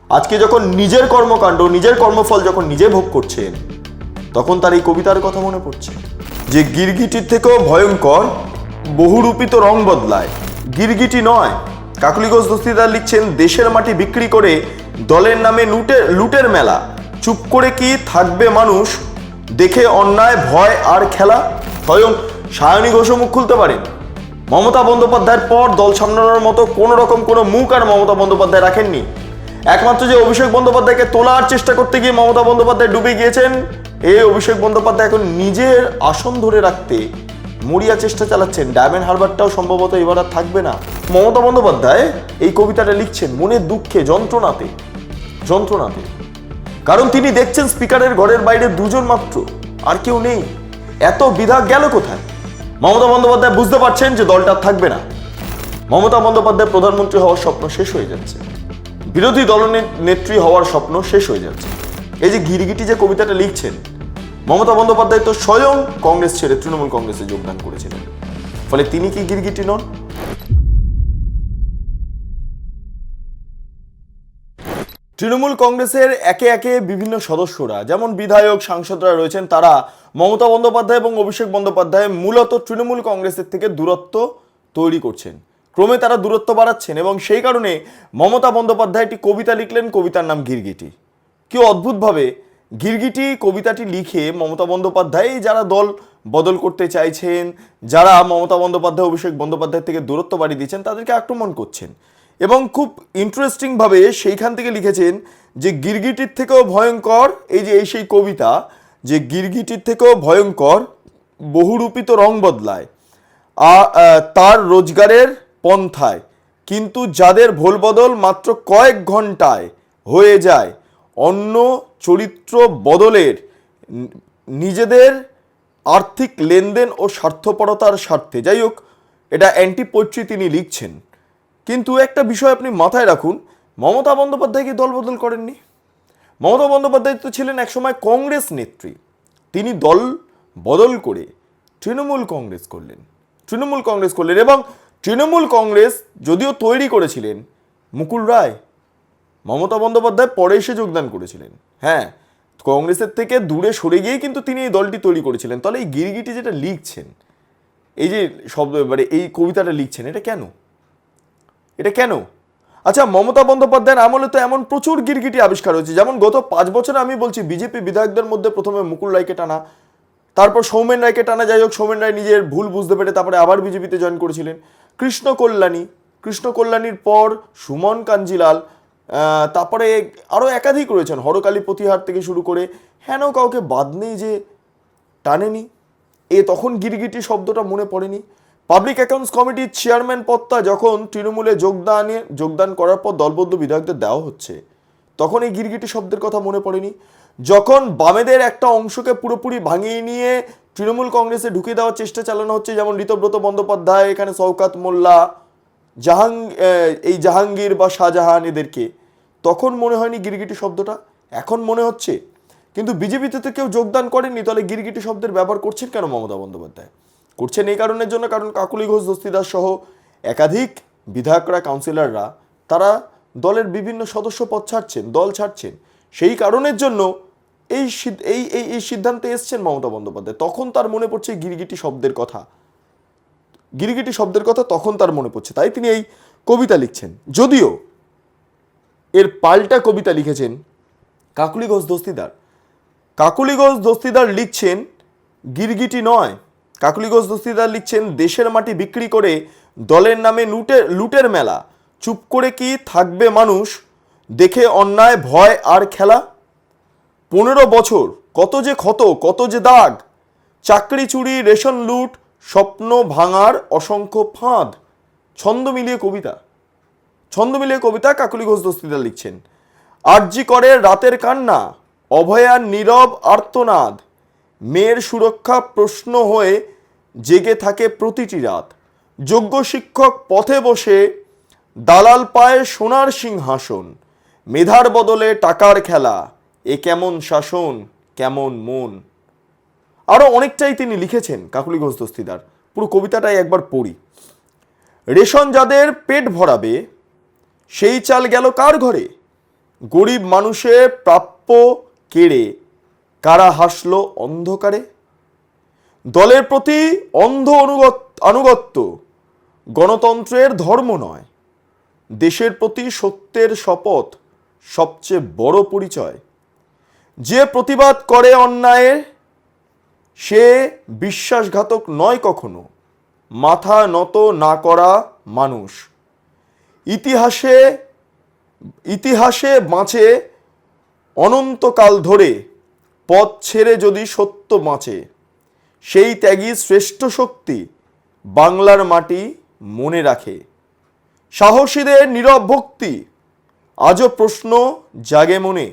আজকে যখন নিজের কর্মকাণ্ড নিজের কর্মফল যখন নিজে ভোগ করছেন, তখন তার এই কবিতার কথা মনে পড়ছে যে গিরগিটির থেকেও ভয়ঙ্কর বহুরূপিত রং বদলায়। গিরগিটি নয়, কাকলি ঘোষ দস্তিদার লিখছেন, দেশের মাটি বিক্রি করে দলের নামে লুটের মেলা, চুপ করে কি থাকবে মানুষ, দেখে অন্যায় ভয় আর খেলা। স্বয়ং সায়নী ঘোষও মুখ খুলতে পারেন। মমতা বন্দ্যোপাধ্যায়ের পর দল সামলানোর মতো কোনো রকম কোনো মুখ আর মমতা বন্দ্যোপাধ্যায় রাখেননি। একমাত্র যে অভিষেক বন্দ্যোপাধ্যায়কে তোলার চেষ্টা করতে গিয়ে মমতা বন্দ্যোপাধ্যায় ডুবে গিয়েছেন, এই অভিষেক বন্দ্যোপাধ্যায় এখন নিজের আসন ধরে রাখতে মরিয়া চেষ্টা চালাচ্ছেন। ডায়মন্ড হারবারটাও সম্ভবত এবার আর থাকবে না। মমতা বন্দ্যোপাধ্যায় এই কবিতাটা লিখছেন মনের দুঃখে, যন্ত্রণাতে। কারণ তিনি দেখছেন স্পিকারের ঘরের বাইরে দুজন মাত্র, আর কেউ নেই। এত বিধাক গেল কোথায়? মমতা বন্দ্যোপাধ্যায় বুঝতে পারছেন যে দলটা থাকবে না। মমতা বন্দ্যোপাধ্যায় প্রধানমন্ত্রী হওয়ার স্বপ্ন শেষ হয়ে যাচ্ছে, বিরোধী দলনেত্রী হওয়ার স্বপ্ন শেষ হয়ে যাচ্ছে। এই যে গিরগিটি যে কবিতাটা লিখছেন, মমতা বন্দ্যোপাধ্যায় তো স্বয়ং কংগ্রেস ছেড়ে তৃণমূল কংগ্রেসে যোগদান করেছিলেন, ফলে তিনি কি গিরগিটি নন? তৃণমূল কংগ্রেসের একে একে বিভিন্ন সদস্যরা, যেমন বিধায়ক সাংসদরা রয়েছেন, তারা মমতা বন্দ্যোপাধ্যায় এবং অভিষেক বন্দ্যোপাধ্যায় মূলত তৃণমূল কংগ্রেসের থেকে দূরত্ব তৈরি করছেন। ক্রমে তারা দূরত্ব বাড়াচ্ছেন এবং সেই কারণে মমতা বন্দ্যোপাধ্যায় একটি কবিতা লিখলেন, কবিতার নাম গিরগিটি। কেউ অদ্ভুতভাবে গিরগিটি কবিতাটি লিখে মমতা বন্দ্যোপাধ্যায় যারা দল বদল করতে চাইছেন, যারা মমতা বন্দ্যোপাধ্যায় অভিষেক বন্দ্যোপাধ্যায় থেকে দূরত্ব বাড়িয়ে দিচ্ছেন, তাদেরকে আক্রমণ করছেন। এবং খুব ইন্টারেস্টিংভাবে সেইখান থেকে লিখেছেন যে গিরগিটির থেকেও ভয়ঙ্কর, এই সেই কবিতা, যে গিরগিটির থেকেও ভয়ঙ্কর বহুরূপিত রং বদলায় তার রোজগারের পন্থায়, কিন্তু যাদের ভোল বদল মাত্র কয়েক ঘন্টায় হয়ে যায় অন্য চরিত্র বদলের নিজেদের আর্থিক লেনদেন ও স্বার্থপরতার স্বার্থে। যাই হোক, এটা অ্যান্টি পোয়েট্রি তিনি লিখছেন। কিন্তু একটা বিষয় আপনি মাথায় রাখুন, মমতা বন্দ্যোপাধ্যায় কি দল বদল করেননি? মমতা বন্দ্যোপাধ্যায় তো ছিলেন একসময় কংগ্রেস নেত্রী, তিনি দল বদল করে তৃণমূল কংগ্রেস করলেন এবং তৃণমূল কংগ্রেস যদিও তৈরি করেছিলেন মুকুল রায়, মমতা বন্দ্যোপাধ্যায় পরে এসে যোগদান করেছিলেন। হ্যাঁ, কংগ্রেসের থেকে দূরে সরে গিয়েই কিন্তু তিনি এই দলটি তৈরি করেছিলেন। তাহলে এই গিরগিটি যেটা লিখছেন, এই যে শব্দ, এবারে এই কবিতাটা লিখছেন, এটা কেন? আচ্ছা, মমতা বন্দ্যোপাধ্যায়ের আমলে তো এমন প্রচুর গিরগিটি আবিষ্কার হয়েছে। যেমন গত 5 বছরে আমি বলছি, বিজেপি বিধায়কদের মধ্যে প্রথমে মুকুল রায়কে টানা, তারপর সৌমেন রায়কে টানা। যাই হোক, সৌমেন রায় নিজের ভুল বুঝতে পেরে তারপরে আবার বিজেপিতে জয়েন করেছিলেন। কৃষ্ণ কল্যাণীর পর সুমন কাঞ্জিলাল, তারপরে আরও একাধিক রয়েছেন, হরকালী প্রতিহার থেকে শুরু করে, হেন কাউকে বাদ নেই যে টানেনি। তখন গিরগিটি শব্দটা মনে পড়েনি? পাবলিক অ্যাকাউন্টস কমিটির চেয়ারম্যান পদটা যখন তৃণমূলে যোগদান করার পর দলবদ্ধ বিধায়কদের দেওয়া হচ্ছে, তখন এই গিরগিটি শব্দের কথা মনে পড়েনি? যখন বামেদের একটা অংশকে পুরোপুরি ভাঙিয়ে নিয়ে তৃণমূল কংগ্রেসে ঢুকিয়ে দেওয়ার চেষ্টা চালানো হচ্ছে, যেমন ঋতব্রত বন্দ্যোপাধ্যায়, এখানে শওকত মোল্লা, জাহাঙ্গীর বা শাহজাহান, এদেরকে তখন মনে হয়নি গিরগিটি শব্দটা? এখন মনে হচ্ছে। কিন্তু বিজেপিতে তো কেউ যোগদান করেননি, তাহলে গিরগিটি শব্দের ব্যবহার করছেন কেন মমতা বন্দ্যোপাধ্যায়? করছেন এই কারণের জন্য, কারণ কাকলি ঘোষ দস্তিদার সহ একাধিক বিধায়করা, কাউন্সিলররা, তারা দলের বিভিন্ন সদস্য পদ ছাড়ছেন, দল ছাড়ছেন। সেই কারণের জন্য এই সিদ্ধান্তে এসছেন মমতা বন্দ্যোপাধ্যায়। তখন তার মনে পড়ছে গিরগিটি শব্দের কথা, তখন তার মনে পড়ছে, তাই তিনি এই কবিতা লিখছেন। যদিও এর পাল্টা কবিতা লিখেছেন কাকলি ঘোষ দস্তিদার লিখছেন গিরগিটি নয়, কাকলি ঘোষ দস্তিদার লিখছেন, দেশের মাটি বিক্রি করে দলের নামে লুটের মেলা, চুপ করে কি থাকবে মানুষ, দেখে অন্যায় ভয় আর খেলা। 15 বছর, কত যে ক্ষত, কত যে দাগ, চাকরি চুরি, রেশন লুট, স্বপ্ন ভাঙার অসংখ্য ফাঁদ। ছন্দ মিলিয়ে কবিতা কাকলি ঘোষ দস্তিদার লিখছেন। আরজি করে রাতের কান্না, অভয়ার নীরব আর্তনাদ, মেয়ের সুরক্ষা প্রশ্ন হয়ে জেগে থাকে প্রতিটি রাত। যোগ্য শিক্ষক পথে বসে, দালাল পায় সোনার সিংহাসন, মেধার বদলে টাকার খেলা, এ কেমন শাসন, কেমন মন। আরো অনেকটাই তিনি লিখেছেন কাকলি ঘোষ দস্তিদার। পুরো কবিতাটাই একবার পড়ি। রেশন যাদের পেট ভরাবে, সেই চাল গেল কার ঘরে, গরিব মানুষের প্রাপ্য কেড়ে কারা হাসলো অন্ধকারে? দলের প্রতি অন্ধ আনুগত্য গণতন্ত্রের ধর্ম নয়। দেশের প্রতি সত্যের শপথ সবচেয়ে বড় পরিচয়। যে প্রতিবাদ করে অন্যায়ের সে বিশ্বাসঘাতক নয় কখনো। মাথা নত না করা মানুষ। ইতিহাসে ইতিহাসে বাঁচে অনন্তকাল ধরে। পথ ছেড়ে যদি সত্য বাঁচে, সেই ত্যাগী শ্রেষ্ঠ শক্তি বাংলার মাটি মনে রাখে। সাহসীদের নীরব ভক্তি আজও প্রশ্ন জাগে মনে।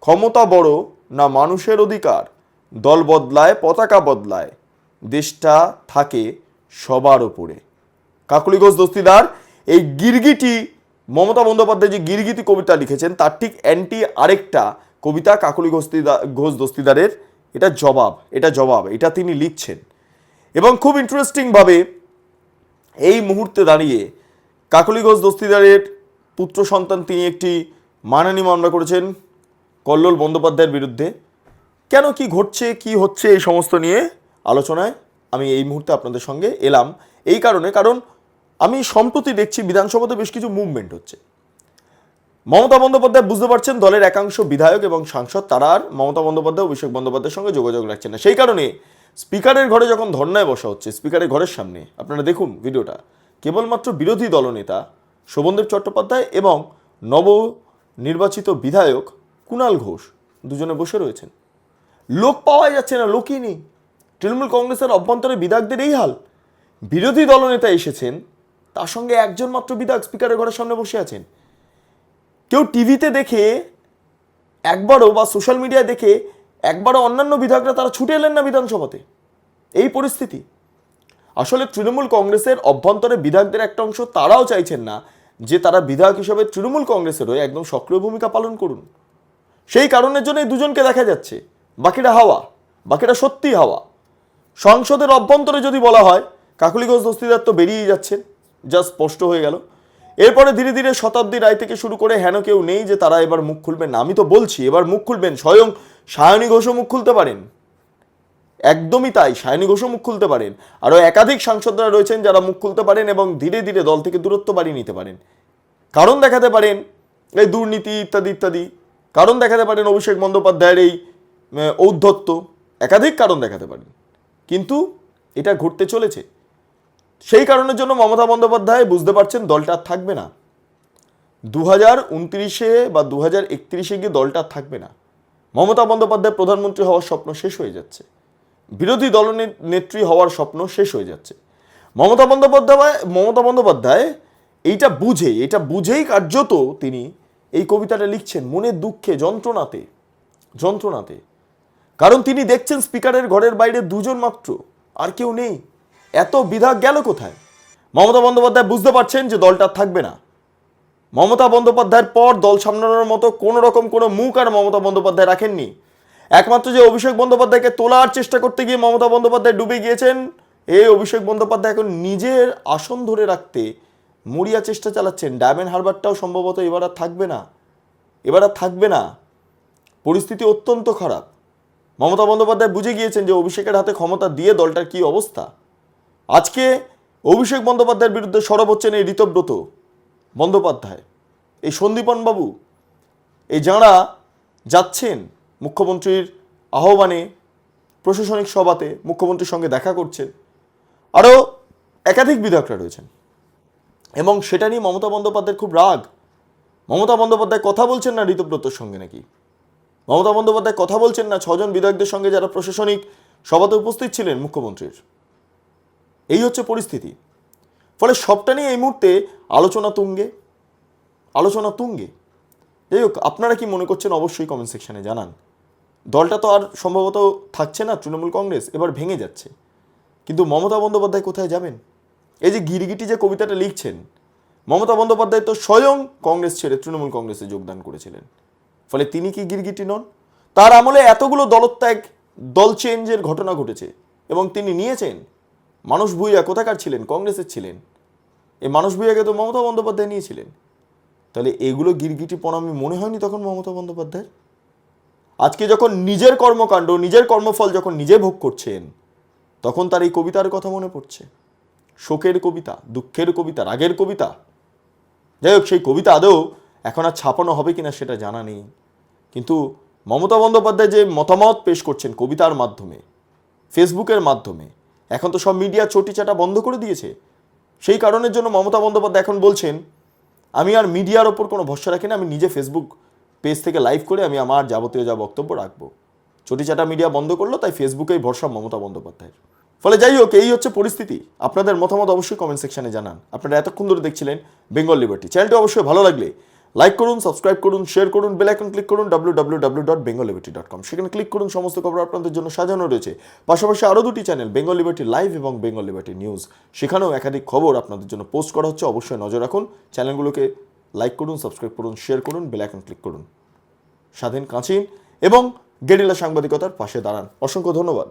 ক্ষমতা বড় না মানুষের অধিকার? দল বদলায়, পতাকা বদলায়, দেশটা থাকে সবার ওপরে। কাকলি ঘোষ দস্তিদার এই গিরগিটি, মমতা বন্দ্যোপাধ্যায় যে গিরগিটি কবিতা লিখেছেন তার ঠিক অ্যান্টি আরেকটা কবিতা কাকলি ঘোষ দস্তিদারের। এটা জবাব এটা তিনি লিখছেন। এবং খুব ইন্টারেস্টিংভাবে এই মুহূর্তে দাঁড়িয়ে কাকলি ঘোষ দস্তিদারের পুত্র সন্তান তিনি একটি মানহানি মামলা করেছেন কল্লোল বন্দ্যোপাধ্যায়ের বিরুদ্ধে। কেন, কি ঘটছে, কি হচ্ছে, এই সমস্ত নিয়ে আলোচনায় আমি এই মুহূর্তে আপনাদের সঙ্গে এলাম। এই কারণ আমি সম্প্রতি দেখছি বিধানসভাতে বেশ কিছু মুভমেন্ট হচ্ছে। মমতা বন্দ্যোপাধ্যায় বুঝতে পারছেন দলের একাংশ বিধায়ক এবং সাংসদ তারা আর মমতা বন্দ্যোপাধ্যায় অভিষেক বন্দ্যোপাধ্যায়ের সঙ্গে যোগাযোগ রাখছেন না। সেই কারণে স্পিকারের ঘরে যখন ধর্নায় বসা হচ্ছে, স্পিকারের ঘরের সামনে আপনারা দেখুন ভিডিওটা, কেবলমাত্র বিরোধী দলনেতা শোভনদেব চট্টোপাধ্যায় এবং নবনির্বাচিত বিধায়ক কুণাল ঘোষ দুজনে বসে রয়েছেন। লোক পাওয়া যাচ্ছে না, লোকই নেই। তৃণমূল কংগ্রেসের অভ্যন্তরে বিধায়কদের এই হাল। বিরোধী দলনেতা এসেছেন, তার সঙ্গে একজন মাত্র বিধায়ক স্পিকারের ঘরের সামনে বসে আছেন। কেউ টিভিতে দেখে একবারও বা সোশ্যাল মিডিয়ায় দেখে একবারও অন্যান্য বিধায়করা তারা ছুটে এলেন না বিধানসভাতে। এই পরিস্থিতি। আসলে তৃণমূল কংগ্রেসের অভ্যন্তরে বিধায়কদের একটা অংশ তারাও চাইছেন না যে তারা বিধায়ক হিসেবে তৃণমূল কংগ্রেসের হয়ে একদম সক্রিয় ভূমিকা পালন করুন। সেই কারণের জন্য এই দুজনকে দেখা যাচ্ছে, বাকিটা সত্যি হাওয়া। সংসদের অভ্যন্তরে যদি বলা হয়, কাকলি ঘোষ দস্তিদার তো বেরিয়েই যাচ্ছেন, যা স্পষ্ট হয়ে গেল। এরপরে ধীরে ধীরে শতাব্দী রায় থেকে শুরু করে হেন কেউ নেই যে তারা এবার মুখ খুলবেন না। আমি তো বলছি এবার মুখ খুলবেন, স্বয়ং সায়নী ঘোষও মুখ খুলতে পারেন। একদমই তাই, সায়নী ঘোষও মুখ খুলতে পারেন। আরও একাধিক সাংসদরা রয়েছেন যারা মুখ খুলতে পারেন এবং ধীরে ধীরে দল থেকে দূরত্ব বাড়িয়ে নিতে পারেন। কারণ দেখাতে পারেন এই দুর্নীতি ইত্যাদি ইত্যাদি, কারণ দেখাতে পারেন অভিষেক বন্দ্যোপাধ্যায়ের এই ঔদ্ধত্য, একাধিক কারণ দেখাতে পারেন। কিন্তু এটা ঘটতে চলেছে। সেই কারণের জন্য মমতা বন্দ্যোপাধ্যায় বুঝতে পারছেন দলটা আর থাকবে না। 2029-এ বা 2031-এ গিয়ে দলটা থাকবে না। মমতা বন্দ্যোপাধ্যায় প্রধানমন্ত্রী হওয়ার স্বপ্ন শেষ হয়ে যাচ্ছে, বিরোধী দলনেত্রী হওয়ার স্বপ্ন শেষ হয়ে যাচ্ছে। মমতা বন্দ্যোপাধ্যায় এটা বুঝেই কার্যত তিনি এই কবিতাটা লিখছেন, মনের দুঃখে, যন্ত্রণাতে। কারণ তিনি দেখছেন স্পিকারের ঘরের বাইরে দুজন মাত্র, আর কেউ নেই। এত বিধায়ক গেল কোথায়? মমতা বন্দ্যোপাধ্যায় বুঝতে পারছেন যে দলটা থাকবে না। মমতা বন্দ্যোপাধ্যায়ের পর দল সামলানোর মতো কোনো মুখ আর মমতা বন্দ্যোপাধ্যায় রাখেননি। একমাত্র যে অভিষেক বন্দ্যোপাধ্যায়কে তোলার চেষ্টা করতে গিয়ে মমতা বন্দ্যোপাধ্যায় ডুবে গিয়েছেন, এই অভিষেক বন্দ্যোপাধ্যায় এখন নিজের আসন ধরে রাখতে মরিয়া চেষ্টা চালাচ্ছেন। ডায়মন্ড হারবারটাও সম্ভবত এবার আর থাকবে না। পরিস্থিতি অত্যন্ত খারাপ। মমতা বন্দ্যোপাধ্যায় বুঝে গিয়েছেন যে অভিষেকের হাতে ক্ষমতা দিয়ে দলটার কি অবস্থা। আজকে অভিষেক বন্দ্যোপাধ্যায়ের বিরুদ্ধে সরব হচ্ছেন এই ঋতব্রত বন্দ্যোপাধ্যায়, এই সন্দীপন বাবু, এই যাঁরা যাচ্ছেন মুখ্যমন্ত্রীর আহ্বানে প্রশাসনিক সভাতে মুখ্যমন্ত্রীর সঙ্গে দেখা করছেন। আরও একাধিক বিধায়করা রয়েছেন এবং সেটা নিয়ে মমতা বন্দ্যোপাধ্যায়ের খুব রাগ। মমতা বন্দ্যোপাধ্যায় কথা বলছেন না ঋতব্রতর সঙ্গে, নাকি মমতা বন্দ্যোপাধ্যায় কথা বলছেন না 6 জন বিধায়কদের সঙ্গে যারা প্রশাসনিক সভাতে উপস্থিত ছিলেন মুখ্যমন্ত্রীর। এই হচ্ছে পরিস্থিতি। ফলে সবটা নিয়ে এই মুহূর্তে আলোচনা তুঙ্গে। যাই হোক, আপনারা কি মনে করছেন অবশ্যই কমেন্ট সেকশনে জানান। দলটা তো আর সম্ভবত থাকছে না, তৃণমূল কংগ্রেস এবার ভেঙে যাচ্ছে। কিন্তু মমতা বন্দ্যোপাধ্যায় কোথায় যাবেন? এই যে গিরগিটি যে কবিতাটা লিখছেন, মমতা বন্দ্যোপাধ্যায় তো স্বয়ং কংগ্রেস ছেড়ে তৃণমূল কংগ্রেসে যোগদান করেছিলেন। ফলে তিনি কি গিরগিটি নন? তার আমলে এতগুলো দলত্যাগ, দল চেঞ্জের ঘটনা ঘটেছে এবং তিনি নিয়েছেন। মানস ভূঁইয়া কোথাকার ছিলেন? কংগ্রেসের ছিলেন। এই মানস ভূঁইয়াকে তো মমতা বন্দ্যোপাধ্যায় নিয়েছিলেন। তাহলে এগুলো গিরগিটিপনা আমি মনে হয়নি তখন মমতা বন্দ্যোপাধ্যায়ের? আজকে যখন নিজের কর্মকাণ্ড, নিজের কর্মফল যখন নিজে ভোগ করছেন, তখন তার এই কবিতার কথা মনে পড়ছে। শোকের কবিতা, দুঃখের কবিতা, রাগের কবিতা। যাই হোক, সেই কবিতা আদৌ এখন আর ছাপানো হবে কিনা সেটা জানা নেই। কিন্তু মমতা বন্দ্যোপাধ্যায় যে মতামত পেশ করছেন কবিতার মাধ্যমে, ফেসবুকের মাধ্যমে, এখন তো সব মিডিয়া চটিচাটা বন্ধ করে দিয়েছে। সেই কারণের জন্য মমতা বন্দ্যোপাধ্যায় এখন বলছেন, আমি আর মিডিয়ার ওপর কোনো ভরসা রাখি না, আমি নিজে ফেসবুক পেজ থেকে লাইভ করে আমি আমার যাবতীয় যা বক্তব্য রাখবো। চটিচাটা মিডিয়া বন্ধ করলো, তাই ফেসবুকেই ভরসা মমতা বন্দ্যোপাধ্যায়ের। ফলে যাই হোক, এই হচ্ছে পরিস্থিতি। আপনাদের মতামত অবশ্যই কমেন্ট সেকশনে জানান। আপনারা এতক্ষণ ধরে দেখছিলেন বেঙ্গল লিবার্টি। চ্যানেলটি অবশ্যই ভালো লাগলে লাইক করুন, সাবস্ক্রাইব করুন, শেয়ার করুন, বেল আইকন ক্লিক করুন www.bengalliberty.com। সেখানে ক্লিক করুন, সমস্ত খবর আপনাদের জন্য সাজানো রয়েছে। পাশাপাশি আরও দুটি চ্যানেল, বেঙ্গল লিবার্টি লাইভ এবং বেঙ্গল লিবার্টি নিউজ, সেখানেও একাধিক খবর আপনাদের জন্য পোস্ট করা হচ্ছে। অবশ্যই নজর রাখুন। চ্যানেলগুলোকে লাইক করুন, সাবস্ক্রাইব করুন, শেয়ার করুন, বেল আইকন ক্লিক করুন। স্বাধীন, কাঁচিন এবং গেরিলা সাংবাদিকতার পাশে দাঁড়ান। অসংখ্য ধন্যবাদ।